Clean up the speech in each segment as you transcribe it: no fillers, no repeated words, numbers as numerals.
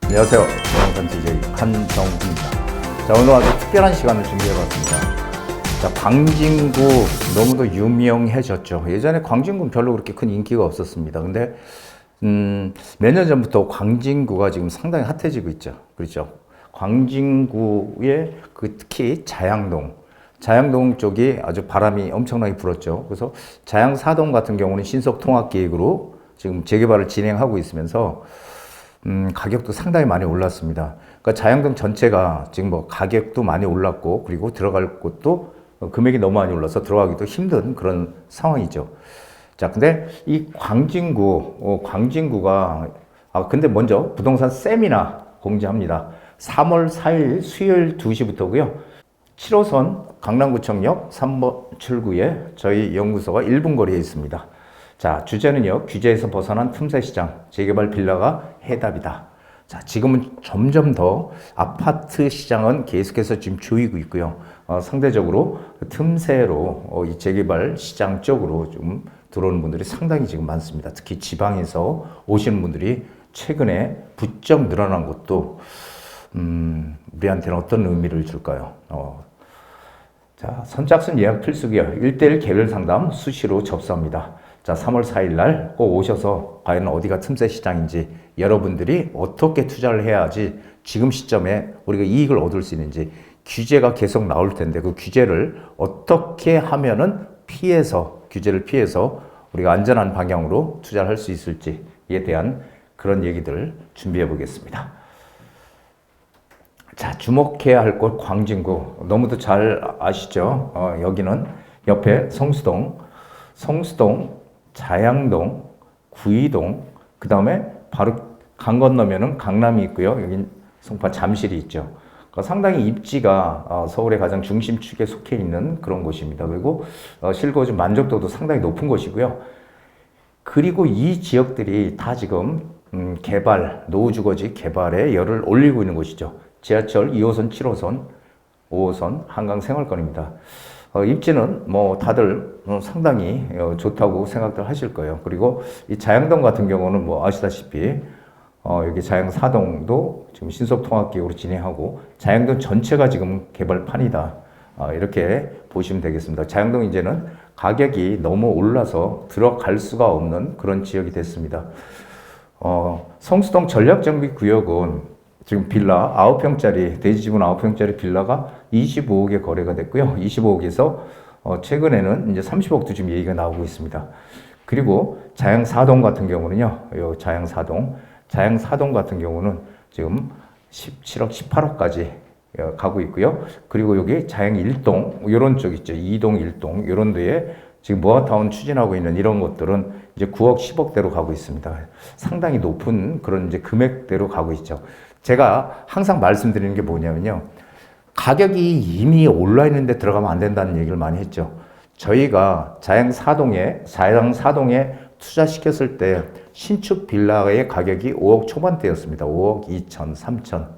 안녕하세요. 부동산 DJ 한정우입니다. 자, 오늘 아주 특별한 시간을 준비해봤습니다. 자, 광진구 너무도 유명해졌죠. 예전에 광진구는 별로 그렇게 큰 인기가 없었습니다. 근데 몇 년 전부터 광진구가 지금 상당히 핫해지고 있죠. 그렇죠. 광진구의 특히 자양동 쪽이 아주 바람이 엄청나게 불었죠. 그래서 자양사동 같은 경우는 신속통합계획으로 지금 재개발을 진행하고 있으면서 가격도 상당히 많이 올랐습니다. 그러니까 자양동 전체가 지금 뭐 가격도 많이 올랐고, 그리고 들어갈 곳도 금액이 너무 많이 올라서 들어가기도 힘든 그런 상황이죠. 자, 근데 이 광진구가, 근데 먼저 부동산 세미나 공지합니다. 3월 4일 수요일 2시부터고요. 7호선 강남구청역 3번 출구에 저희 연구소가 1분 거리에 있습니다. 자, 주제는요, 규제에서 벗어난 틈새 시장, 재개발 빌라가 해답이다. 자, 지금은 점점 더 아파트 시장은 계속해서 지금 조이고 있고요. 상대적으로 틈새로 이 재개발 시장 쪽으로 좀 들어오는 분들이 상당히 지금 많습니다. 특히 지방에서 오시는 분들이 최근에 부쩍 늘어난 것도, 우리한테는 어떤 의미를 줄까요? 자, 선착순 예약 필수고요. 1대1 개별 상담 수시로 접수합니다. 자, 3월 4일 날 꼭 오셔서 과연 어디가 틈새 시장인지, 여러분들이 어떻게 투자를 해야지 지금 시점에 우리가 이익을 얻을 수 있는지, 규제가 계속 나올 텐데 그 규제를 어떻게 하면은 규제를 피해서 우리가 안전한 방향으로 투자를 할 수 있을지에 대한 그런 얘기들을 준비해 보겠습니다. 자, 주목해야 할 곳 광진구 너무도 잘 아시죠? 여기는 옆에 성수동, 자양동, 구이동, 그 다음에 바로 강 건너면은 강남이 있고요. 여기 송파 잠실이 있죠. 그러니까 상당히 입지가 서울의 가장 중심축에 속해 있는 그런 곳입니다. 그리고 실거주 만족도도 상당히 높은 곳이고요. 그리고 이 지역들이 다 지금 노후주거지 개발에 열을 올리고 있는 곳이죠. 지하철 2호선, 7호선, 5호선, 한강 생활권입니다. 입지는 뭐 다들 상당히 좋다고 생각들 하실 거예요. 그리고 이 자양동 같은 경우는 뭐 아시다시피 여기 자양사동도 지금 신속통합계획으로 진행하고 자양동 전체가 지금 개발판이다. 이렇게 보시면 되겠습니다. 자양동 이제는 가격이 너무 올라서 들어갈 수가 없는 그런 지역이 됐습니다. 성수동 전략정비구역은 지금 빌라 9평짜리, 대지지분 9평짜리 빌라가 25억에 거래가 됐고요. 25억에서 최근에는 이제 30억도 지금 얘기가 나오고 있습니다. 그리고 자양사동 같은 경우는요, 자양사동 같은 경우는 지금 17억, 18억까지 가고 있고요. 그리고 여기 자양 1동, 이런 쪽 있죠. 2동, 1동, 이런 데에 지금 모아타운 추진하고 있는 이런 것들은 이제 9억, 10억대로 가고 있습니다. 상당히 높은 그런 이제 금액대로 가고 있죠. 제가 항상 말씀드리는 게 뭐냐면요. 가격이 이미 올라 있는데 들어가면 안 된다는 얘기를 많이 했죠. 저희가 자양사동에 투자시켰을 때 신축 빌라의 가격이 5억 초반대였습니다. 5억 2천, 3천.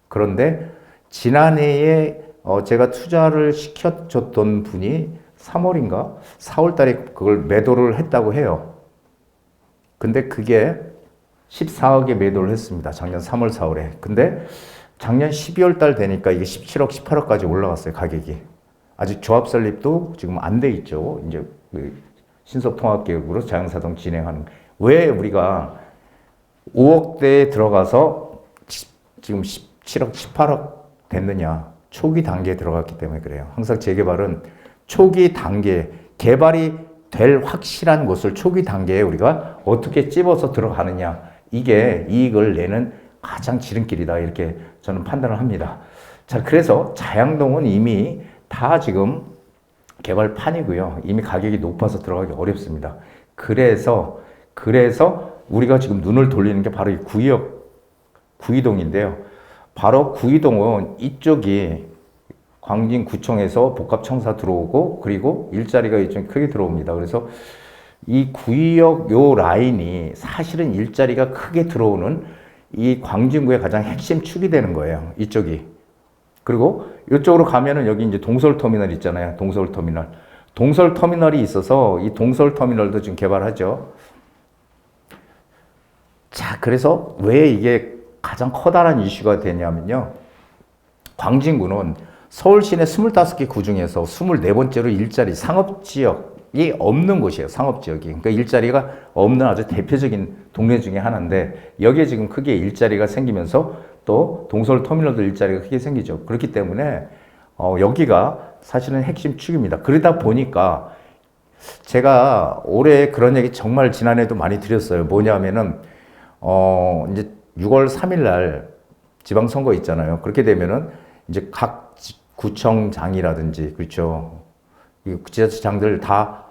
그런데 지난해에 제가 투자를 시켜줬던 분이 3월인가? 4월 달에 그걸 매도를 했다고 해요. 근데 그게 14억에 매도를 했습니다. 작년 3월, 4월에. 근데 작년 12월 달 되니까 이게 17억, 18억까지 올라갔어요, 가격이. 아직 조합 설립도 지금 안 돼 있죠. 이제 신속통합계획으로 자양사동 진행하는. 왜 우리가 5억대에 들어가서 지금 17억, 18억 됐느냐. 초기 단계에 들어갔기 때문에 그래요. 항상 재개발은 초기 단계, 개발이 될 확실한 곳을 초기 단계에 우리가 어떻게 찝어서 들어가느냐. 이게 이익을 내는 가장 지름길이다. 이렇게 저는 판단을 합니다. 자, 그래서 자양동은 이미 다 지금 개발판이고요. 이미 가격이 높아서 들어가기 어렵습니다. 그래서 우리가 지금 눈을 돌리는 게 바로 이 구이동인데요. 바로 구이동은 이쪽이 광진구청에서 복합청사 들어오고, 그리고 일자리가 좀 크게 들어옵니다. 그래서 이 구역 요 라인이 사실은 일자리가 크게 들어오는 이 광진구의 가장 핵심 축이 되는 거예요. 이쪽이. 그리고 이쪽으로 가면은 여기 이제 동서울터미널 있잖아요. 동서울터미널이 있어서 이 동서울터미널도 지금 개발하죠. 자, 그래서 왜 이게 가장 커다란 이슈가 되냐면요. 광진구는 서울 시내 25개 구 중에서 24번째로 일자리 상업지역이 없는 곳이에요. 상업지역이. 그러니까 일자리가 없는 아주 대표적인 동네 중에 하나인데 여기에 지금 크게 일자리가 생기면서 또 동서울터미널도 일자리가 크게 생기죠. 그렇기 때문에 여기가 사실은 핵심 축입니다. 그러다 보니까 제가 올해 그런 얘기 정말 지난해도 많이 드렸어요. 뭐냐면은 이제 6월 3일 날 지방선거 있잖아요. 그렇게 되면은 이제 각 구청장이라든지 그렇죠. 이 지자체장들 다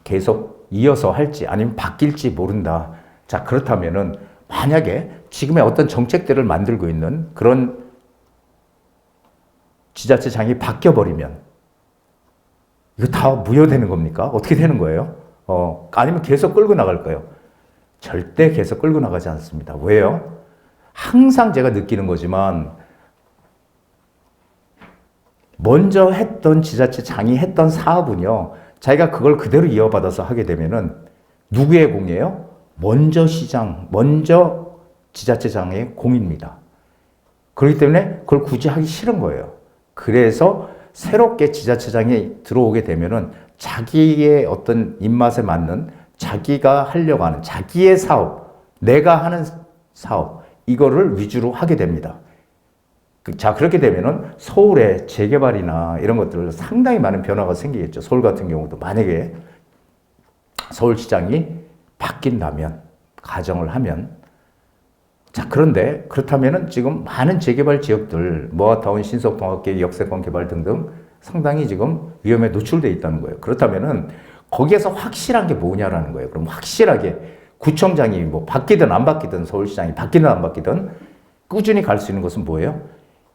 계속 이어서 할지 아니면 바뀔지 모른다. 자, 그렇다면은 만약에 지금의 어떤 정책들을 만들고 있는 그런 지자체장이 바뀌어버리면 이거 다 무효되는 겁니까? 어떻게 되는 거예요? 아니면 계속 끌고 나갈 거예요? 절대 계속 끌고 나가지 않습니다. 왜요? 항상 제가 느끼는 거지만 먼저 했던 지자체장이 했던 사업은요, 자기가 그걸 그대로 이어받아서 하게 되면은 누구의 공이에요? 먼저 시장, 먼저 지자체장의 공입니다. 그렇기 때문에 그걸 굳이 하기 싫은 거예요. 그래서 새롭게 지자체장이 들어오게 되면은 자기의 어떤 입맛에 맞는 자기가 하려고 하는 자기의 사업, 내가 하는 사업, 이거를 위주로 하게 됩니다. 자, 그렇게 되면은 서울의 재개발이나 이런 것들 상당히 많은 변화가 생기겠죠. 서울 같은 경우도 만약에 서울시장이 바뀐다면, 가정을 하면. 자, 그런데 그렇다면은 지금 많은 재개발 지역들, 모아타운, 신속통합계획, 역세권 개발 등등 상당히 지금 위험에 노출되어 있다는 거예요. 그렇다면은 거기에서 확실한 게 뭐냐라는 거예요. 그럼 확실하게 구청장이 뭐 바뀌든 안 바뀌든 서울시장이 바뀌든 안 바뀌든 꾸준히 갈 수 있는 것은 뭐예요?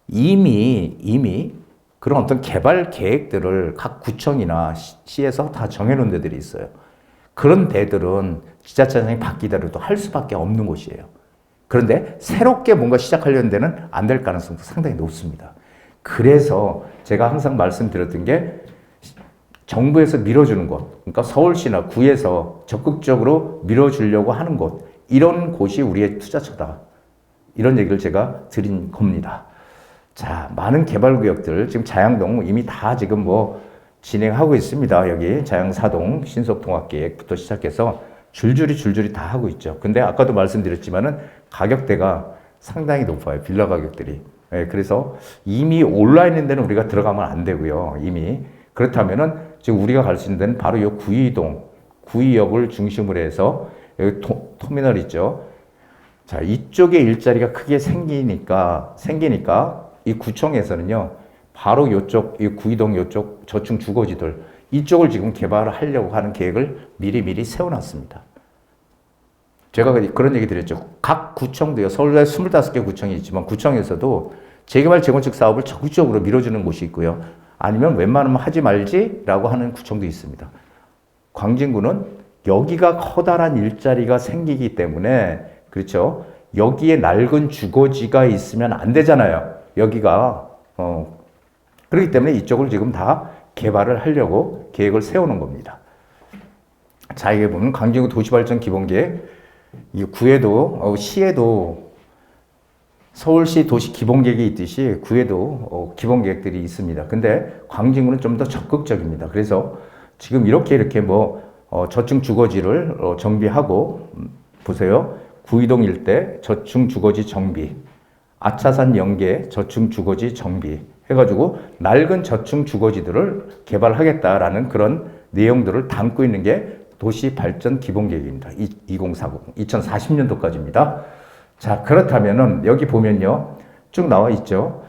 이미 그런 어떤 개발 계획들을 각 구청이나 시에서 다 정해놓은 데들이 있어요. 그런 데들은 지자체장이 바뀌더라도 할 수밖에 없는 곳이에요. 그런데 새롭게 뭔가 시작하려는 데는 안 될 가능성도 상당히 높습니다. 그래서 제가 항상 말씀드렸던 게 정부에서 밀어주는 곳, 그러니까 서울시나 구에서 적극적으로 밀어주려고 하는 곳, 이런 곳이 우리의 투자처다. 이런 얘기를 제가 드린 겁니다. 자, 많은 개발구역들, 지금 자양동 이미 다 지금 뭐 진행하고 있습니다. 여기 자양사동 신속통합계획부터 시작해서 줄줄이 다 하고 있죠. 근데 아까도 말씀드렸지만은 가격대가 상당히 높아요. 빌라 가격들이. 예, 그래서 이미 올라있는 데는 우리가 들어가면 안 되고요. 이미. 그렇다면은 지금 우리가 갈 수 있는 데는 바로 이 구의역을 중심으로 해서 여기 터미널 있죠. 자, 이쪽에 일자리가 크게 생기니까 이 구청에서는요, 바로 이쪽, 이 구이동 이쪽 저층 주거지들, 이쪽을 지금 개발을 하려고 하는 계획을 미리 세워놨습니다. 제가 그런 얘기 드렸죠. 각 구청도요, 서울에 25개 구청이 있지만 구청에서도 재개발 재건축 사업을 적극적으로 밀어주는 곳이 있고요. 아니면 웬만하면 하지 말지라고 하는 구청도 있습니다. 광진구는 여기가 커다란 일자리가 생기기 때문에, 그렇죠? 여기에 낡은 주거지가 있으면 안 되잖아요. 여기가 그렇기 때문에 이쪽을 지금 다 개발을 하려고 계획을 세우는 겁니다. 자, 이게 보면 광진구 도시발전 기본계획, 이 구에도 시에도 서울시 도시 기본계획이 있듯이 구에도 기본계획들이 있습니다. 근데 광진구는 좀 더 적극적입니다. 그래서 지금 이렇게 뭐 저층 주거지를 정비하고 보세요. 구이동 일대 저층 주거지 정비, 아차산 연계 저층 주거지 정비 해가지고 낡은 저층 주거지들을 개발하겠다라는 그런 내용들을 담고 있는 게 도시발전 기본계획입니다. 2040년도까지입니다. 자, 그렇다면은 여기 보면요, 쭉 나와 있죠.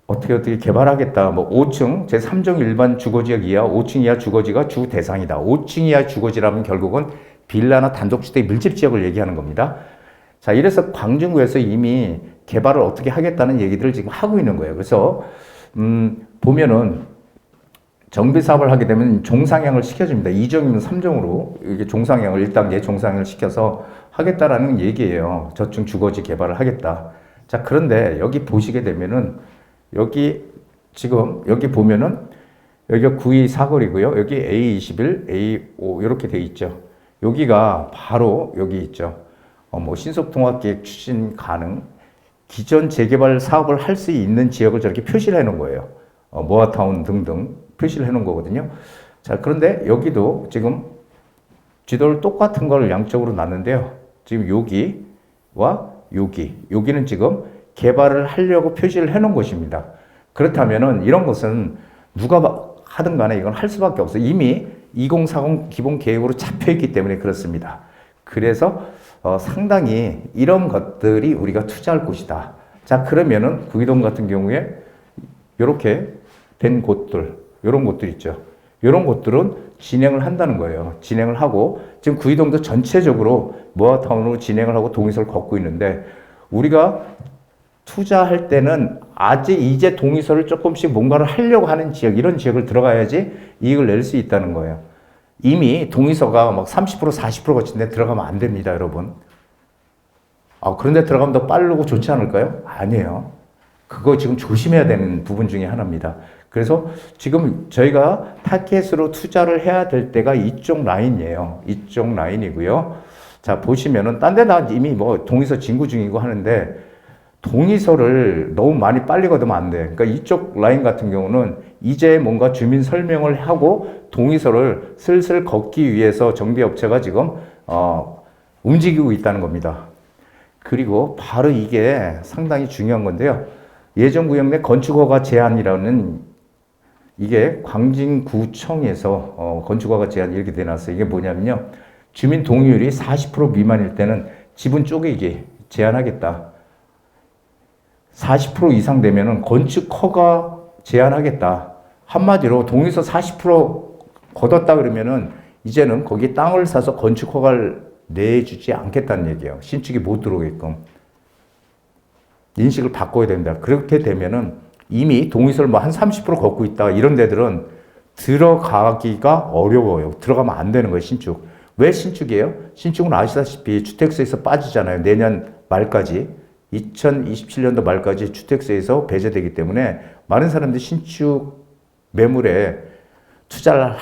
어떻게 개발하겠다. 뭐 5층 제3종 일반 주거지역 이하 5층 이하 주거지가 주 대상이다. 5층 이하 주거지라면 결국은 빌라나 단독주택 밀집 지역을 얘기하는 겁니다. 자, 이래서 광진구에서 이미 개발을 어떻게 하겠다는 얘기들을 지금 하고 있는 거예요. 그래서 보면은 정비 사업을 하게 되면 종상향을 시켜줍니다. 2종이면 3종으로 이게 종상향을 1단계 종상향을 시켜서 하겠다라는 얘기예요. 저층 주거지 개발을 하겠다. 자, 그런데 여기 보시게 되면은 여기 보면은 여기가 9위 사거리고요. 여기 A21, A5 이렇게 돼 있죠. 여기가 바로 여기 있죠. 뭐 신속통합계획 추진 가능, 기존 재개발 사업을 할 수 있는 지역을 저렇게 표시를 해 놓은 거예요. 모아타운 등등 표시를 해 놓은 거거든요. 자, 그런데 여기도 지금 지도를 똑같은 걸 양쪽으로 놨는데요. 지금 여기와 여기는 지금 개발을 하려고 표시를 해 놓은 것입니다. 그렇다면은 이런 것은 누가 하든 간에 이건 할 수밖에 없어요. 이미 2040 기본 계획으로 잡혀 있기 때문에 그렇습니다. 그래서 상당히 이런 것들이 우리가 투자할 곳이다. 자, 그러면은 구기동 같은 경우에 이렇게 된 곳들, 이런 곳들 있죠. 이런 곳들은 진행을 한다는 거예요. 진행을 하고 지금 구기동도 전체적으로 모아타운으로 진행을 하고 동의서를 걷고 있는데 우리가 투자할 때는 아직 이제 동의서를 조금씩 뭔가를 하려고 하는 지역, 이런 지역을 들어가야지 이익을 낼 수 있다는 거예요. 이미 동의서가 막 30%, 40% 거친데 들어가면 안 됩니다, 여러분. 그런데 들어가면 더 빠르고 좋지 않을까요? 아니에요. 그거 지금 조심해야 되는 부분 중에 하나입니다. 그래서 지금 저희가 타켓으로 투자를 해야 될 때가 이쪽 라인이에요. 이쪽 라인이고요. 자, 보시면은 딴 데다 이미 뭐 동의서 진구 중이고 하는데 동의서를 너무 많이 빨리 걷으면 안 돼. 그러니까 이쪽 라인 같은 경우는 이제 뭔가 주민 설명을 하고 동의서를 슬슬 걷기 위해서 정비업체가 지금 움직이고 있다는 겁니다. 그리고 바로 이게 상당히 중요한 건데요. 예정구역 내 건축허가 제한이라는 이게 광진구청에서 건축허가 제한 이렇게 내놨어요. 이게 뭐냐면요. 주민 동의율이 40% 미만일 때는 지분 쪼개기 제한하겠다. 40% 이상 되면은 건축허가 제한하겠다. 한마디로 동의서 40% 걷었다 그러면은 이제는 거기 땅을 사서 건축허가를 내주지 않겠다는 얘기예요. 신축이 못 들어오게끔. 인식을 바꿔야 된다. 그렇게 되면은 이미 동의서를 뭐 한 30% 걷고 있다. 이런 데들은 들어가기가 어려워요. 들어가면 안 되는 거예요, 신축. 왜 신축이에요? 신축은 아시다시피 주택세에서 빠지잖아요. 내년 말까지. 2027년도 말까지 주택세에서 배제되기 때문에 많은 사람들이 신축 매물에 투자를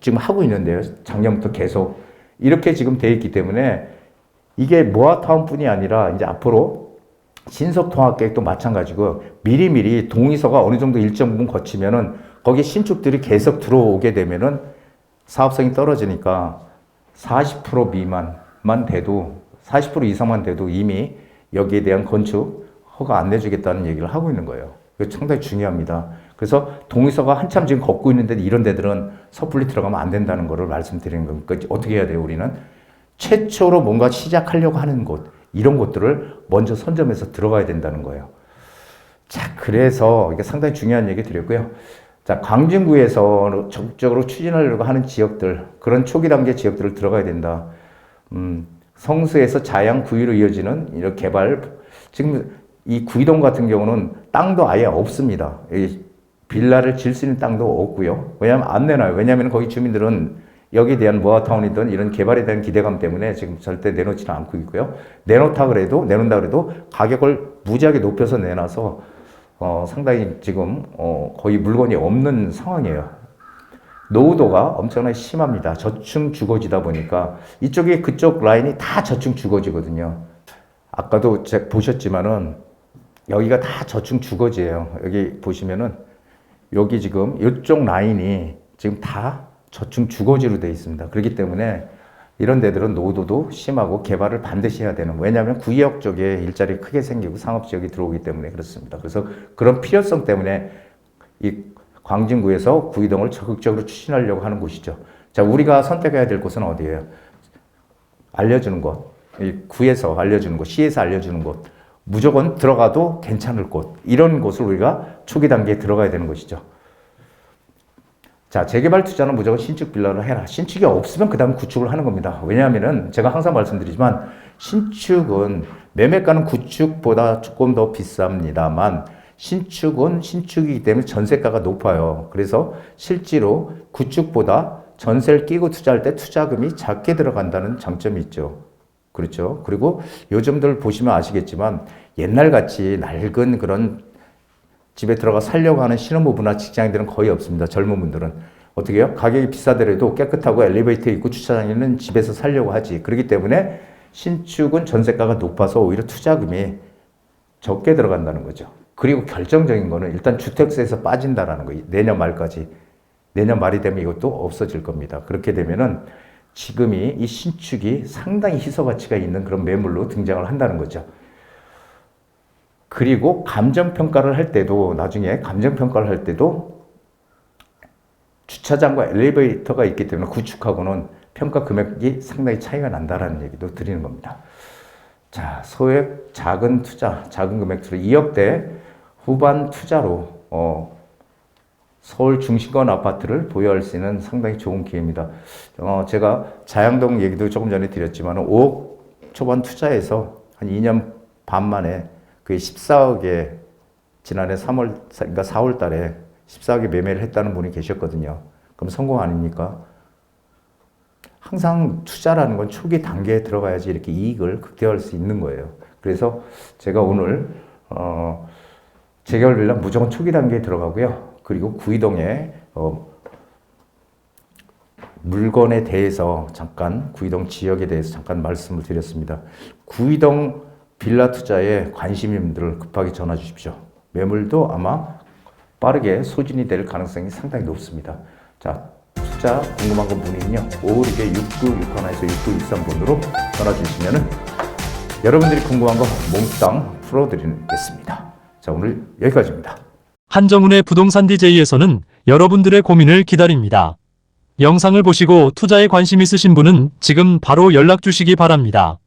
지금 하고 있는데요. 작년부터 계속. 이렇게 지금 돼 있기 때문에 이게 모아타운뿐이 아니라 이제 앞으로 신속통합계획도 마찬가지고 미리미리 동의서가 어느 정도 일정 부분 거치면은 거기에 신축들이 계속 들어오게 되면은 사업성이 떨어지니까 40% 미만만 돼도 40% 이상만 돼도 이미 여기에 대한 건축 허가 안 내주겠다는 얘기를 하고 있는 거예요. 이거 상당히 중요합니다. 그래서 동의서가 한참 지금 걷고 있는데 이런 데들은 섣불리 들어가면 안 된다는 거를 말씀드리는 겁니다. 어떻게 해야 돼요, 우리는? 최초로 뭔가 시작하려고 하는 곳, 이런 곳들을 먼저 선점해서 들어가야 된다는 거예요. 자, 그래서 이게 상당히 중요한 얘기 드렸고요. 자, 광진구에서 적극적으로 추진하려고 하는 지역들, 그런 초기 단계 지역들을 들어가야 된다. 성수에서 자양 구유로 이어지는 이런 개발, 지금 이 구이동 같은 경우는 땅도 아예 없습니다. 빌라를 질 수 있는 땅도 없고요. 왜냐하면 안 내놔요. 왜냐하면 거기 주민들은 여기에 대한 모아타운이든 이런 개발에 대한 기대감 때문에 지금 절대 내놓지는 않고 있고요. 내놓는다 그래도 가격을 무지하게 높여서 내놔서 상당히 지금 거의 물건이 없는 상황이에요. 노후도가 엄청나게 심합니다. 저층 주거지다 보니까 이쪽에 그쪽 라인이 다 저층 주거지거든요. 아까도 제가 보셨지만은 여기가 다 저층 주거지예요. 여기 보시면은 여기 지금 이쪽 라인이 지금 다 저층 주거지로 되어 있습니다. 그렇기 때문에 이런 데들은 노후도도 심하고 개발을 반드시 해야 되는, 왜냐하면 구역 쪽에 일자리 크게 생기고 상업지역이 들어오기 때문에 그렇습니다. 그래서 그런 필요성 때문에 이 광진구에서 구이동을 적극적으로 추진하려고 하는 곳이죠. 자, 우리가 선택해야 될 곳은 어디예요? 알려주는 곳, 구에서 알려주는 곳, 시에서 알려주는 곳, 무조건 들어가도 괜찮을 곳, 이런 곳을 우리가 초기 단계에 들어가야 되는 것이죠. 자, 재개발 투자는 무조건 신축 빌라를 해라. 신축이 없으면 그 다음 구축을 하는 겁니다. 왜냐하면은 제가 항상 말씀드리지만 신축은 매매가는 구축보다 조금 더 비쌉니다만 신축은 신축이기 때문에 전세가가 높아요. 그래서 실제로 구축보다 전세를 끼고 투자할 때 투자금이 작게 들어간다는 장점이 있죠. 그렇죠. 그리고 요즘들 보시면 아시겠지만 옛날같이 낡은 그런 집에 들어가 살려고 하는 신혼부부나 직장인들은 거의 없습니다. 젊은 분들은. 어떻게 해요? 가격이 비싸더라도 깨끗하고 엘리베이터 있고 주차장 있는 집에서 살려고 하지. 그렇기 때문에 신축은 전세가가 높아서 오히려 투자금이 적게 들어간다는 거죠. 그리고 결정적인 거는 일단 주택세에서 빠진다라는 거예요. 내년 말까지. 내년 말이 되면 이것도 없어질 겁니다. 그렇게 되면은 지금이 이 신축이 상당히 희소 가치가 있는 그런 매물로 등장을 한다는 거죠. 그리고 감정평가를 할 때도, 나중에 감정평가를 할 때도 주차장과 엘리베이터가 있기 때문에 구축하고는 평가 금액이 상당히 차이가 난다라는 얘기도 드리는 겁니다. 자, 소액 작은 투자, 작은 금액으로 2억대 후반 투자로 서울 중심권 아파트를 보유할 수 있는 상당히 좋은 기회입니다. 제가 자양동 얘기도 조금 전에 드렸지만 5억 초반 투자해서 한 2년 반 만에 그 14억에 지난해 4월 달에 14억에 매매를 했다는 분이 계셨거든요. 그럼 성공 아닙니까? 항상 투자라는 건 초기 단계에 들어가야지 이렇게 이익을 극대화할 수 있는 거예요. 그래서 제가 오늘 재개발 빌라 무조건 초기 단계에 들어가고요. 그리고 구이동에 물건에 대해서 잠깐, 구이동 지역에 대해서 잠깐 말씀을 드렸습니다. 구이동 빌라 투자에 관심 있는 분들 급하게 전화 주십시오. 매물도 아마 빠르게 소진이 될 가능성이 상당히 높습니다. 자, 투자 궁금한 건 문의는요. 556-6961에서 6963번으로 전화 주시면은 여러분들이 궁금한 거 몽땅 풀어드리겠습니다. 자, 오늘 여기까지입니다. 한정훈의 부동산 DJ에서는 여러분들의 고민을 기다립니다. 영상을 보시고 투자에 관심 있으신 분은 지금 바로 연락 주시기 바랍니다.